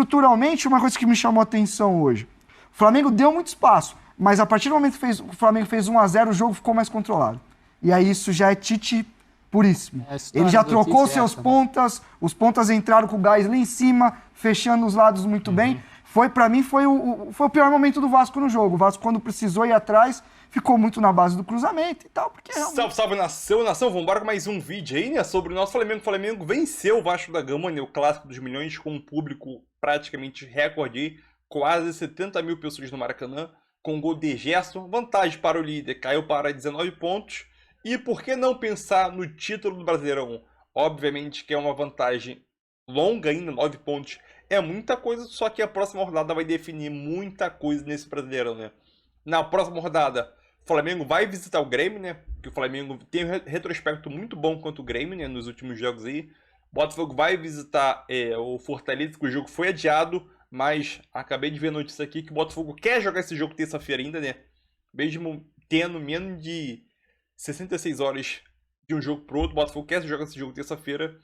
estruturalmente, uma coisa que me chamou a atenção hoje. O Flamengo deu muito espaço, mas a partir do momento que o Flamengo fez 1-0, o jogo ficou mais controlado. E aí isso já é Tite puríssimo. Ele já trocou seus pontas, os pontas entraram com o gás lá em cima, fechando os lados muito bem. Para mim, foi o pior momento do Vasco no jogo. O Vasco, quando precisou ir atrás, ficou muito na base do cruzamento e tal, porque realmente... Salve, salve, nação! Vambora com mais um vídeo aí, né, sobre o nosso Flamengo. O Flamengo venceu o Vasco da Gama, né, o clássico dos milhões, com um público praticamente recorde aí, quase 70 mil pessoas no Maracanã, com um gol de Gerson. Vantagem para o líder, caiu para 19 pontos. E por que não pensar no título do Brasileirão? Obviamente que é uma vantagem longa ainda, 9 pontos. É muita coisa, só que a próxima rodada vai definir muita coisa nesse Brasileirão, né? Na próxima rodada, o Flamengo vai visitar o Grêmio, né? Porque o Flamengo tem um retrospecto muito bom contra o Grêmio, né? Nos últimos jogos aí. O Botafogo vai visitar o Fortaleza, que o jogo foi adiado, mas acabei de ver a notícia aqui que o Botafogo quer jogar esse jogo terça-feira ainda, né? Mesmo tendo menos de 66 horas de um jogo pro outro, o Botafogo quer jogar esse jogo terça-feira.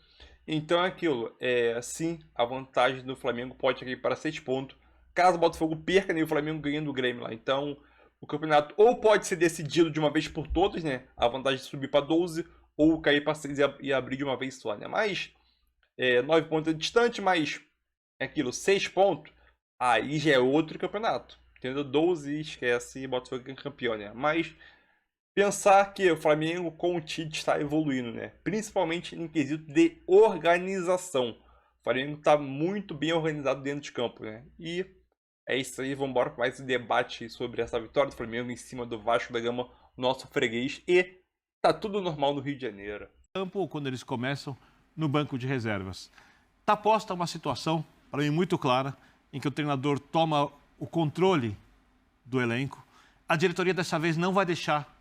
Então é aquilo, sim, a vantagem do Flamengo pode ir para 6 pontos. Caso o Botafogo perca, né, o Flamengo ganha do Grêmio lá. Então, o campeonato ou pode ser decidido de uma vez por todas, né? A vantagem de subir para 12, ou cair para 6 e abrir de uma vez só, né? Mas, 9 pontos é distante, mas é aquilo, 6 pontos, aí já é outro campeonato. Entendeu? 12, esquece, e Botafogo é campeão, né? Mas... pensar que o Flamengo com o Tite está evoluindo, né? Principalmente em quesito de organização. O Flamengo está muito bem organizado dentro de campo, né? E é isso aí, vamos embora com mais um debate sobre essa vitória do Flamengo em cima do Vasco da Gama, nosso freguês. E tá tudo normal no Rio de Janeiro. Campo, quando eles começam no banco de reservas. Tá posta uma situação, para mim, muito clara, em que o treinador toma o controle do elenco. A diretoria dessa vez não vai deixar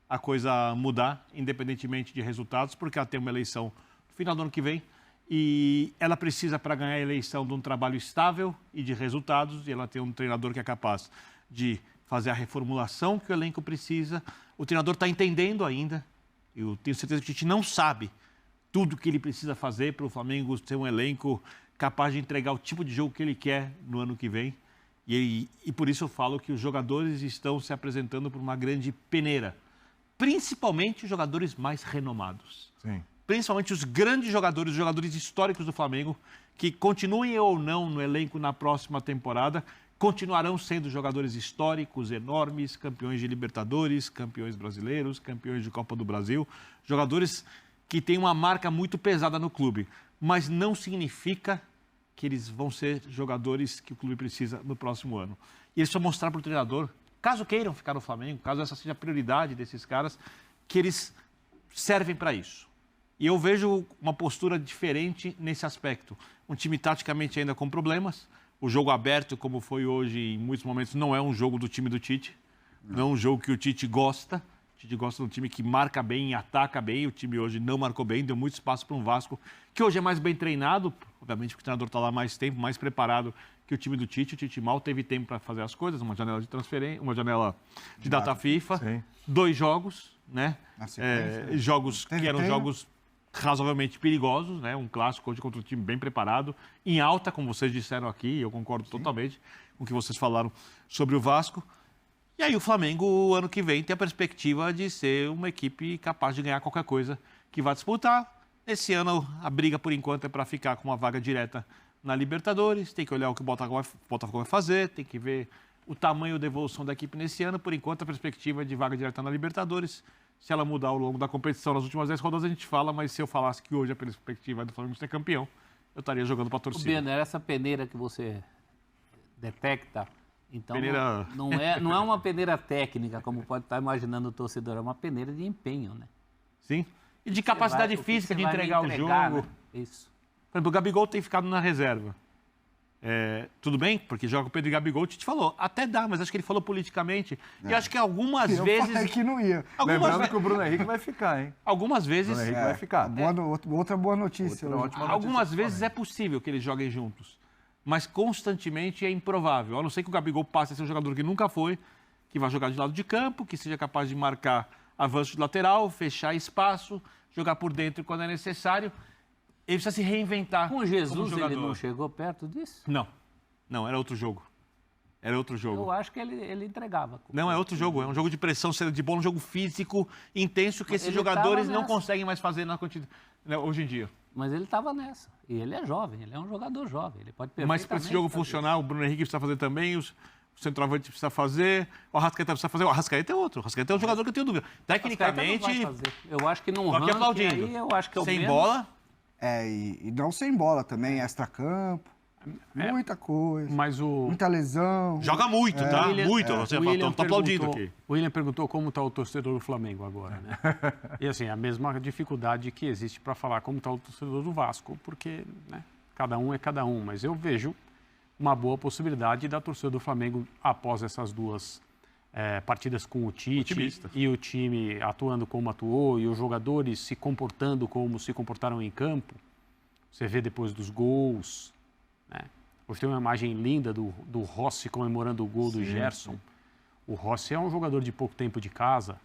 a coisa mudar, independentemente de resultados, porque ela tem uma eleição no final do ano que vem e ela precisa, para ganhar a eleição, de um trabalho estável e de resultados, e ela tem um treinador que é capaz de fazer a reformulação que o elenco precisa. O treinador está entendendo ainda, eu tenho certeza que a gente não sabe tudo o que ele precisa fazer para o Flamengo ter um elenco capaz de entregar o tipo de jogo que ele quer no ano que vem. E por isso eu falo que os jogadores estão se apresentando por uma grande peneira. Principalmente os jogadores mais renomados. Sim. Principalmente os grandes jogadores, os jogadores históricos do Flamengo, que continuem ou não no elenco na próxima temporada, continuarão sendo jogadores históricos, enormes, campeões de Libertadores, campeões brasileiros, campeões de Copa do Brasil, jogadores que têm uma marca muito pesada no clube, mas não significa que eles vão ser jogadores que o clube precisa no próximo ano. E eles precisam mostrar para o treinador, caso queiram ficar no Flamengo, caso essa seja a prioridade desses caras, que eles servem para isso. E eu vejo uma postura diferente nesse aspecto. Um time taticamente ainda com problemas. O jogo aberto, como foi hoje, em muitos momentos, não é um jogo do time do Tite. Não é um jogo que o Tite gosta. O Tite gosta de um time que marca bem, ataca bem. O time hoje não marcou bem, deu muito espaço para um Vasco, que hoje é mais bem treinado, obviamente porque o treinador está lá mais tempo, mais preparado que o time do Tite. O Tite mal teve tempo para fazer as coisas, uma janela de transferência, uma janela de data FIFA, sim. 2 jogos, né? Jogos que eram jogos razoavelmente perigosos, né? Um clássico hoje contra um time bem preparado, em alta, como vocês disseram aqui, eu concordo totalmente com o que vocês falaram sobre o Vasco. E aí o Flamengo, ano que vem, tem a perspectiva de ser uma equipe capaz de ganhar qualquer coisa que vá disputar. Esse ano a briga, por enquanto, é para ficar com uma vaga direta na Libertadores. Tem que olhar o que o Botafogo vai fazer, tem que ver o tamanho da evolução da equipe nesse ano. Por enquanto, a perspectiva é de vaga direta na Libertadores. Se ela mudar ao longo da competição, nas últimas 10 rodadas a gente fala, mas se eu falasse que hoje a perspectiva é do Flamengo ser campeão, eu estaria jogando para a torcida. Beno, essa peneira que você detecta, então peneira... não é uma peneira técnica, como pode estar imaginando o torcedor, é uma peneira de empenho, né? Sim. E de capacidade física de entregar o jogo. Né? Isso. Por exemplo, o Gabigol tem ficado na reserva. Tudo bem, porque joga o Pedro e Gabigol, o Tite falou, até dá, mas acho que ele falou politicamente. E acho que algumas vezes... Eu falei que não ia. Lembrando que o Bruno Henrique vai ficar, hein? Algumas vezes... O Bruno Henrique vai ficar. Outra boa notícia. Algumas vezes é possível que eles joguem juntos, mas constantemente é improvável. A não ser que o Gabigol passe a ser um jogador que nunca foi, que vai jogar de lado de campo, que seja capaz de marcar avanço de lateral, fechar espaço, jogar por dentro quando é necessário. Ele precisa se reinventar. Com Jesus ele não chegou perto disso? Não. Não, era outro jogo. Era outro jogo. Eu acho que ele entregava. Não, é outro jogo. É um jogo de pressão, de bola, um jogo físico intenso que esses jogadores não conseguem mais fazer na quantidade, hoje em dia. Mas ele estava nessa. E ele é jovem, ele é um jogador jovem. Ele pode perfeitamente. Mas para esse jogo funcionar, o Bruno Henrique precisa fazer também, o centroavante precisa fazer, o Arrascaeta precisa fazer. O Arrascaeta é outro. O Arrascaeta é um jogador que eu tenho dúvida. Tecnicamente. Eu acho que não Só que aplaudindo. Aí eu acho que é o sem menos... bola. E não sem bola também, extra-campo. Muita coisa. Mas muita lesão. Joga muito, tá? Muito. Você tá aplaudindo aqui. O William perguntou como está o torcedor do Flamengo agora, né? E assim, a mesma dificuldade que existe para falar como está o torcedor do Vasco, porque né, cada um é cada um. Mas eu vejo uma boa possibilidade da torcida do Flamengo, após essas duas partidas com o Tite e o time atuando como atuou e os jogadores se comportando como se comportaram em campo. Você vê depois dos gols. Né? Hoje tem uma imagem linda do Rossi comemorando o gol do Gerson. Sim. O Rossi é um jogador de pouco tempo de casa.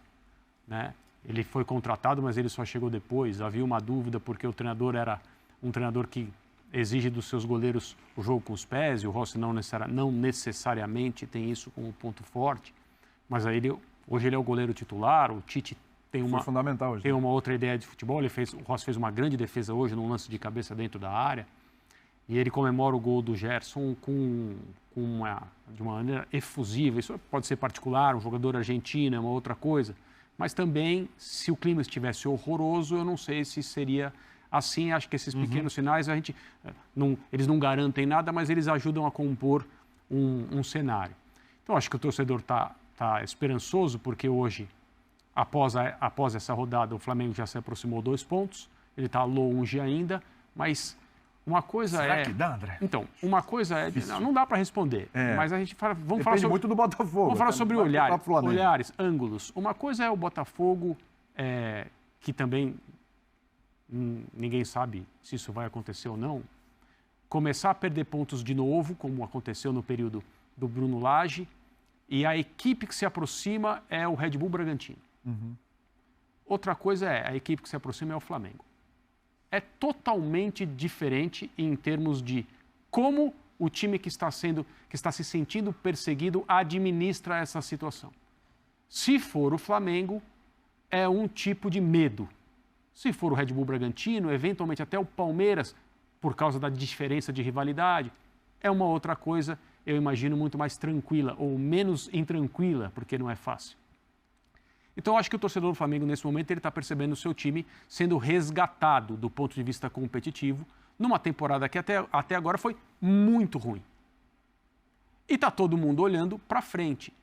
Né? Ele foi contratado, mas ele só chegou depois. Havia uma dúvida porque o treinador era um treinador que exige dos seus goleiros o jogo com os pés, e o Rossi não necessariamente tem isso como ponto forte. Mas aí hoje ele é o goleiro titular, o Tite tem fundamental hoje. Tem uma outra ideia de futebol. O Rossi fez uma grande defesa hoje num lance de cabeça dentro da área. E ele comemora o gol do Gerson de uma maneira efusiva. Isso pode ser particular, um jogador argentino é uma outra coisa. Mas também, se o clima estivesse horroroso, eu não sei se seria assim. Acho que esses pequenos sinais, eles não garantem nada, mas eles ajudam a compor um cenário. Então, acho que o torcedor está esperançoso, porque hoje, após essa rodada, o Flamengo já se aproximou 2 pontos. Ele está longe ainda, mas... Uma coisa Será que dá, André? Então, uma coisa é... Não dá para responder, mas a gente vamos falar sobre... muito do Botafogo. Vamos falar sobre olhares, ângulos. Uma coisa é o Botafogo, que também ninguém sabe se isso vai acontecer ou não, começar a perder pontos de novo, como aconteceu no período do Bruno Lage, e a equipe que se aproxima é o Red Bull Bragantino. Outra coisa a equipe que se aproxima é o Flamengo. É totalmente diferente em termos de como o time que está se sentindo perseguido administra essa situação. Se for o Flamengo, é um tipo de medo. Se for o Red Bull Bragantino, eventualmente até o Palmeiras, por causa da diferença de rivalidade, é uma outra coisa, eu imagino, muito mais tranquila, ou menos intranquila, porque não é fácil. Então, eu acho que o torcedor do Flamengo, nesse momento, ele está percebendo o seu time sendo resgatado do ponto de vista competitivo, numa temporada que até agora foi muito ruim. E está todo mundo olhando para frente.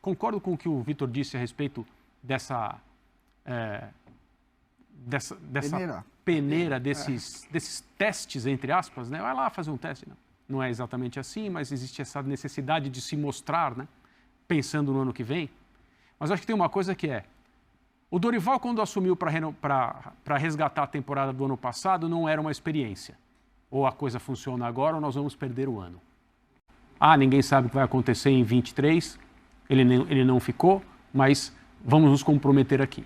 Concordo com o que o Vitor disse a respeito dessa peneira, desses testes, entre aspas, né? Vai lá fazer um teste. Não é exatamente assim, mas existe essa necessidade de se mostrar, né? Pensando no ano que vem. Mas acho que tem uma coisa que o Dorival, quando assumiu para resgatar a temporada do ano passado, não era uma experiência. Ou a coisa funciona agora ou nós vamos perder o ano. Ninguém sabe o que vai acontecer em 23, ele não ficou, mas vamos nos comprometer aqui.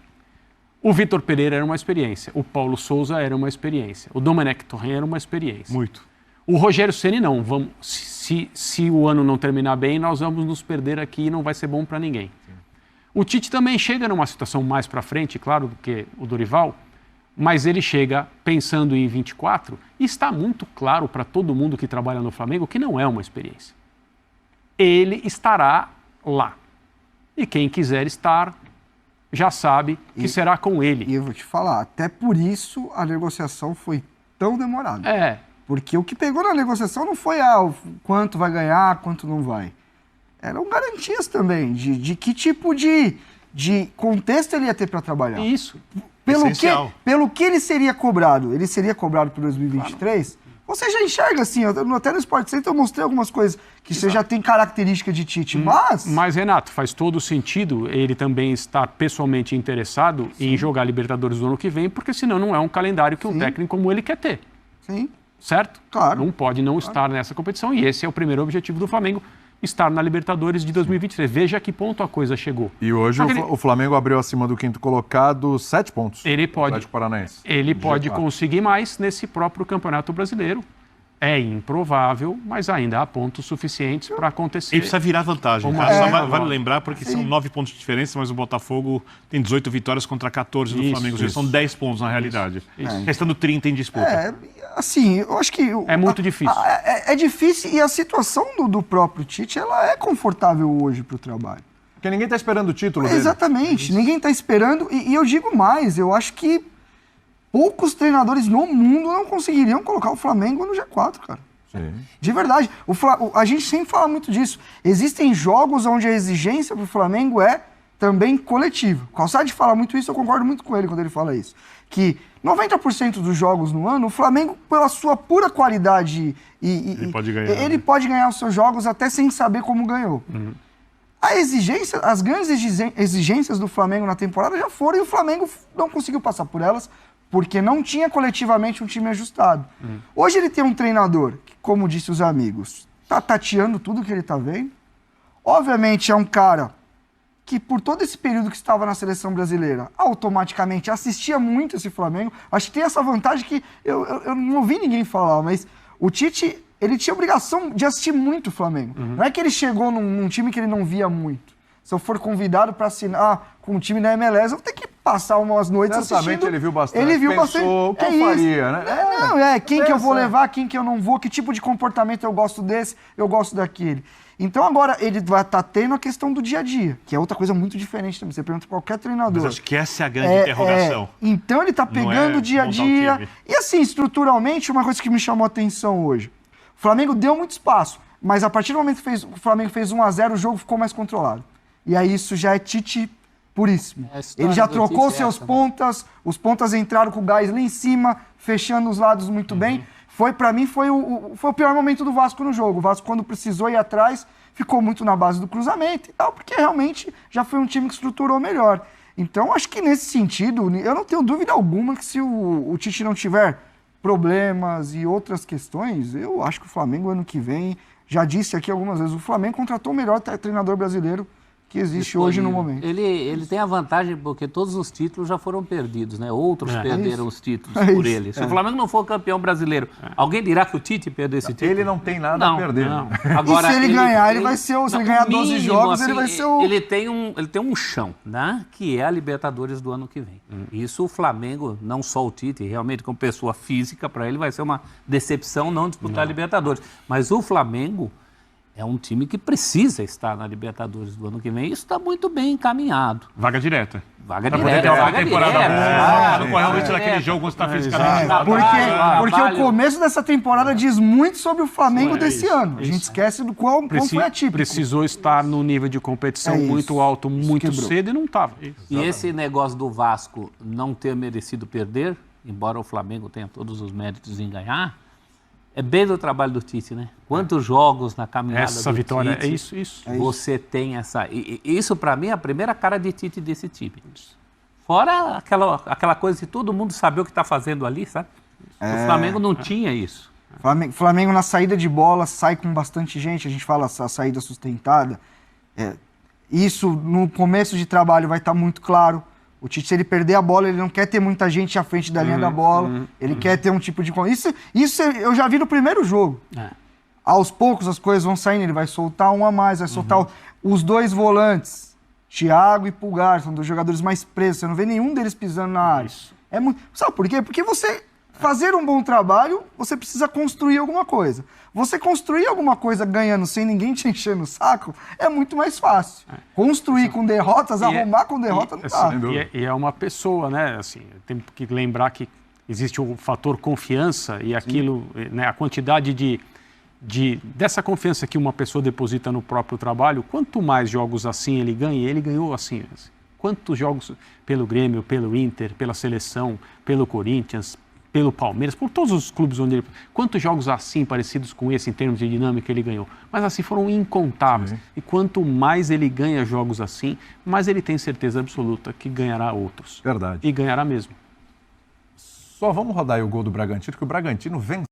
O Vitor Pereira era uma experiência, o Paulo Souza era uma experiência, o Domenech Torren era uma experiência. Muito. O Rogério Ceni não. Se o ano não terminar bem, nós vamos nos perder aqui e não vai ser bom para ninguém. Sim. O Tite também chega numa situação mais para frente, claro, do que o Dorival, mas ele chega pensando em 24 e está muito claro para todo mundo que trabalha no Flamengo que não é uma experiência. Ele estará lá. E quem quiser estar já sabe que será com ele. E eu vou te falar, até por isso a negociação foi tão demorada. Porque o que pegou na negociação não foi quanto vai ganhar, quanto não vai. Eram garantias também de que tipo de contexto ele ia ter para trabalhar. Isso. Pelo que ele seria cobrado. Ele seria cobrado para 2023. Claro. Você já enxerga assim, até no Sport Center eu mostrei algumas coisas que você já tem característica de Tite, Mas, Renato, faz todo sentido ele também estar pessoalmente interessado em jogar Libertadores do ano que vem, porque senão não é um calendário que um técnico como ele quer ter. Sim. Certo? Claro. Não pode não estar nessa competição e esse é o primeiro objetivo do Flamengo. Estar na Libertadores de 2023. Veja a que ponto a coisa chegou. E hoje o Flamengo abriu acima do quinto colocado 7 pontos. Ele pode conseguir mais nesse próprio Campeonato Brasileiro. É improvável, mas ainda há pontos suficientes para acontecer. Ele precisa virar vantagem. Como Tá? é? Só vale lembrar, porque são 9 pontos de diferença, mas o Botafogo tem 18 vitórias contra 14 do Isso, Flamengo. isso. São 10 pontos na realidade. Isso. Restando 30 em disputa. Assim, eu acho que... É muito difícil. É difícil e a situação do próprio Tite, ela é confortável hoje para o trabalho. Porque ninguém está esperando o título dele. Exatamente, ninguém está esperando. E eu digo mais, eu acho que poucos treinadores no mundo não conseguiriam colocar o Flamengo no G4, cara. Sim. De verdade. A gente sempre fala muito disso. Existem jogos onde a exigência para o Flamengo é também coletiva. O Calçade fala muito isso, eu concordo muito com ele quando ele fala isso. Que 90% dos jogos no ano, o Flamengo, pela sua pura qualidade, Ele pode ganhar, ele pode ganhar os seus jogos até sem saber como ganhou. A exigência, as grandes exigências do Flamengo na temporada já foram e o Flamengo não conseguiu passar por elas porque não tinha coletivamente um time ajustado. Hoje ele tem um treinador que, como disse os amigos, tá tateando tudo que ele tá vendo. Obviamente é um cara que por todo esse período que estava na seleção brasileira, automaticamente assistia muito esse Flamengo. Acho que tem essa vantagem que eu não ouvi ninguém falar, mas o Tite, ele tinha obrigação de assistir muito o Flamengo. Não é que ele chegou num time que ele não via muito. Se eu for convidado para assinar com um time da MLS, eu vou ter que passar umas noites Certamente assistindo. ele viu bastante. Ele viu Pensou, bastante. o que eu faria, né? Quem que eu vou levar, quem que eu não vou, que tipo de comportamento eu gosto desse, eu gosto daquele. Então agora ele vai estar tendo a questão do dia a dia, que é outra coisa muito diferente também. Você pergunta pra qualquer treinador. Mas acho que essa é a grande interrogação. Então ele tá pegando o dia a dia. E assim, estruturalmente, uma coisa que me chamou a atenção hoje. O Flamengo deu muito espaço, mas a partir do momento que o Flamengo fez 1-0, o jogo ficou mais controlado. E aí isso já é Tite puríssimo. Ele já trocou seus pontas, os pontas entraram com o gás lá em cima, fechando os lados muito bem. Pra mim, foi o pior momento do Vasco no jogo. O Vasco, quando precisou ir atrás, ficou muito na base do cruzamento e tal, porque realmente já foi um time que estruturou melhor. Então, acho que nesse sentido, eu não tenho dúvida alguma que se o Tite não tiver problemas e outras questões, eu acho que o Flamengo, ano que vem, já disse aqui algumas vezes, o Flamengo contratou o melhor treinador brasileiro que existe hoje no momento. Ele tem a vantagem porque todos os títulos já foram perdidos, né? Outros perderam os títulos por ele. Se o Flamengo não for campeão brasileiro, alguém dirá que o Tite perdeu esse título? Ele não tem nada a perder. Não. Agora, e se ele ganhar, ele vai ser se ele ganhar 12 jogos, assim, ele vai ser o... Ele tem um chão, né? Que é a Libertadores do ano que vem. Isso o Flamengo, não só o Tite, realmente como pessoa física, para ele vai ser uma decepção não disputar a Libertadores. Mas o Flamengo é um time que precisa estar na Libertadores do ano que vem. Isso está muito bem encaminhado. Vaga direta. Vaga Pra poder ter direta, uma vaga temporada direta. boa, não correr o risco daquele jogo quando você está fisicamente. Porque o começo dessa temporada diz muito sobre o Flamengo desse ano. A gente esquece do qual foi atípico. Precisou estar no nível de competição muito alto, muito cedo e não estava. E esse negócio do Vasco não ter merecido perder, embora o Flamengo tenha todos os méritos em ganhar, é bem do trabalho do Tite, né? Quantos jogos na caminhada essa do vitória, Tite, é isso. Você tem essa... Isso, para mim, é a primeira cara de Tite desse time. Fora aquela coisa de todo mundo saber o que está fazendo ali, sabe? O Flamengo não tinha isso. Flamengo na saída de bola sai com bastante gente, a gente fala a saída sustentada. Isso no começo de trabalho vai estar muito claro. O Tite, se ele perder a bola, ele não quer ter muita gente à frente da linha da bola. Ele quer ter um tipo de... Isso eu já vi no primeiro jogo. Aos poucos as coisas vão saindo, ele vai soltar um a mais, vai soltar os dois volantes, Thiago e Pulgar, são dos jogadores mais presos, você não vê nenhum deles pisando na área. Sabe por quê? Porque você fazer um bom trabalho, você precisa construir alguma coisa. Você construir alguma coisa ganhando sem ninguém te enchendo o saco é muito mais fácil. Construir com derrotas, arrumar com derrota não dá. E é uma pessoa, né? Assim, tem que lembrar que existe o fator confiança e aquilo, né, a quantidade dessa confiança que uma pessoa deposita no próprio trabalho, quanto mais jogos assim ele ganha, ele ganhou assim. Quantos jogos pelo Grêmio, pelo Inter, pela seleção, pelo Corinthians, pelo Palmeiras, por todos os clubes onde ele... Quantos jogos assim, parecidos com esse, em termos de dinâmica, ele ganhou? Mas assim, foram incontáveis. E quanto mais ele ganha jogos assim, mais ele tem certeza absoluta que ganhará outros. Verdade. E ganhará mesmo. Só vamos rodar aí o gol do Bragantino, que o Bragantino vence.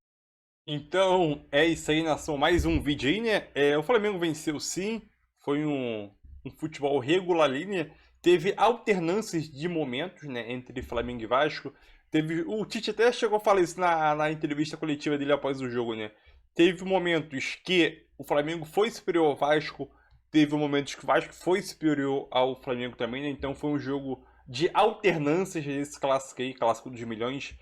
Então, é isso aí, nação. Mais um vídeo aí, né? O Flamengo venceu sim. Foi um futebol regular ali, né? Teve alternâncias de momentos, né? Entre Flamengo e Vasco. O Tite até chegou a falar isso na entrevista coletiva dele após o jogo, né? Teve momentos que o Flamengo foi superior ao Vasco, teve momentos que o Vasco foi superior ao Flamengo também, né? Então foi um jogo de alternâncias nesse clássico aí, clássico dos milhões.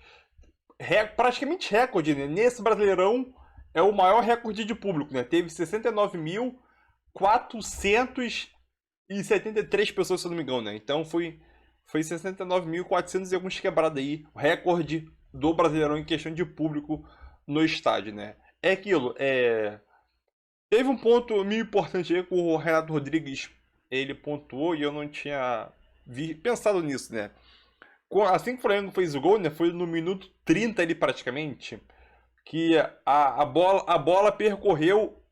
Praticamente recorde, né? Nesse Brasileirão é o maior recorde de público, né? Teve 69.473 pessoas, se eu não me engano, né? Então foi 69.400 e alguns quebrados aí, o recorde do Brasileirão em questão de público no estádio, né? É aquilo, teve um ponto meio importante aí que o Renato Rodrigues, ele pontuou e eu não tinha pensado nisso, né? Assim que o Flamengo fez o gol, né? Foi no minuto 30 ali praticamente, que a bola percorreu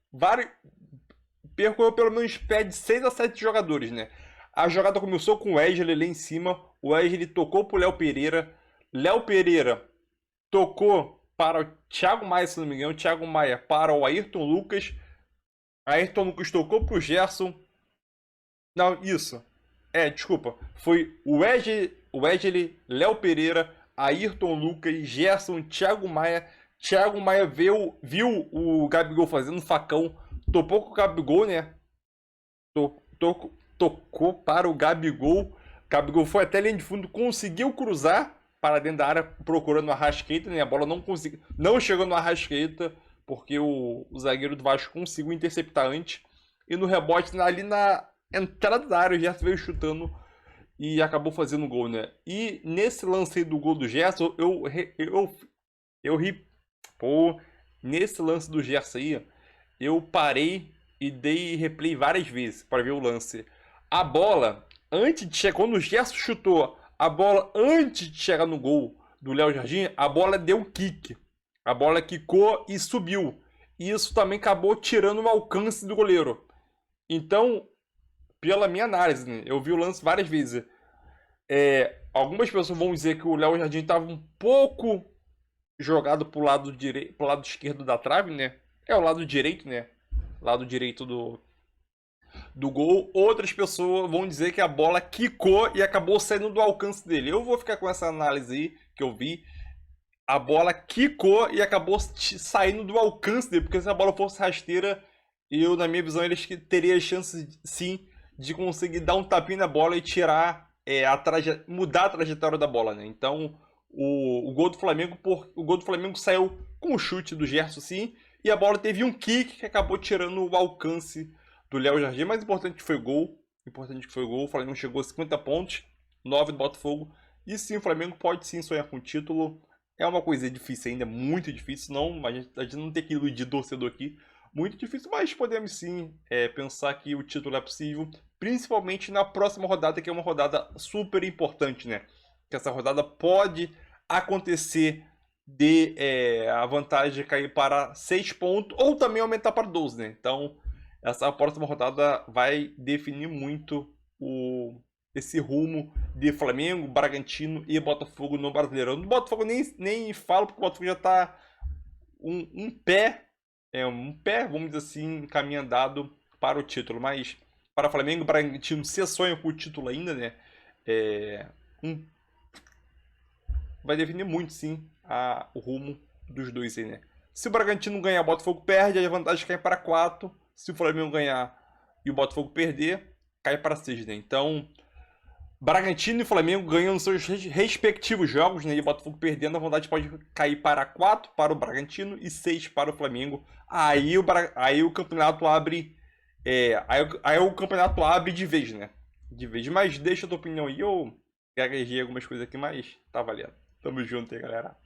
pelo menos pé de 6 a 7 jogadores, né? A jogada começou com o Wesley lá em cima, o Wesley tocou pro Léo Pereira tocou para o Thiago Maia, se não me engano, o Thiago Maia para o Ayrton Lucas tocou pro Gerson, não, isso, desculpa, foi o Wesley, Léo Pereira, Ayrton Lucas, Gerson, Thiago Maia viu o Gabigol fazendo facão, topou com o Gabigol, né? Tocou para o Gabigol. Gabigol foi até a linha de fundo, conseguiu cruzar para dentro da área procurando o Arrascaeta, né? A bola não chegou no Arrascaeta, porque o zagueiro do Vasco conseguiu interceptar antes. E no rebote, ali na entrada da área, o Gerson veio chutando e acabou fazendo o gol, né? E nesse lance aí do gol do Gerson, eu ri. Pô, nesse lance do Gerson aí, eu parei e dei replay várias vezes para ver o lance. A bola, quando o Gerson chutou, a bola antes de chegar no gol do Léo Jardim, a bola deu um kick. A bola quicou e subiu. E isso também acabou tirando o alcance do goleiro. Então, pela minha análise, né, eu vi o lance várias vezes. Algumas pessoas vão dizer que o Léo Jardim estava um pouco jogado pro lado esquerdo da trave, né? É o lado direito, né? Lado direito do gol. Outras pessoas vão dizer que a bola quicou e acabou saindo do alcance dele. Eu vou ficar com essa análise aí que eu vi. A bola quicou e acabou saindo do alcance dele, porque se a bola fosse rasteira, na minha visão, eles teriam chance, sim, de conseguir dar um tapinha na bola e tirar, mudar a trajetória da bola, né? Então, o gol do Flamengo saiu com o chute do Gerson, sim, e a bola teve um kick que acabou tirando o alcance do Léo Jardim. Mas importante foi o gol. O Flamengo chegou a 50 pontos, 9 do Botafogo. E sim, o Flamengo pode sim sonhar com o título. É uma coisa difícil ainda, muito difícil. Não, a gente não tem que iludir torcedor aqui. Muito difícil, mas podemos sim pensar que o título é possível. Principalmente na próxima rodada, que é uma rodada super importante, né? Que essa rodada pode acontecer de a vantagem cair para 6 pontos ou também aumentar para 12, né? Então, essa próxima rodada vai definir muito esse rumo de Flamengo, Bragantino e Botafogo no Brasileirão. No Botafogo nem falo, porque o Botafogo já está um pé, vamos dizer assim, caminho andado para o título. Mas para Flamengo e Bragantino, se sonha com o título ainda, né? Vai definir muito, sim, o rumo dos dois aí, né? Se o Bragantino ganhar, o Botafogo perde, a vantagem cai para 4. Se o Flamengo ganhar e o Botafogo perder, cai para 6, né? Então, Bragantino e Flamengo ganhando seus respectivos jogos, né? E o Botafogo perdendo, a vantagem pode cair para 4 para o Bragantino e 6 para o Flamengo. Aí o campeonato abre... aí o campeonato abre de vez, né? De vez. Mas deixa a tua opinião aí, eu gaguejei algumas coisas aqui, mas tá valendo. Tamo junto aí, galera.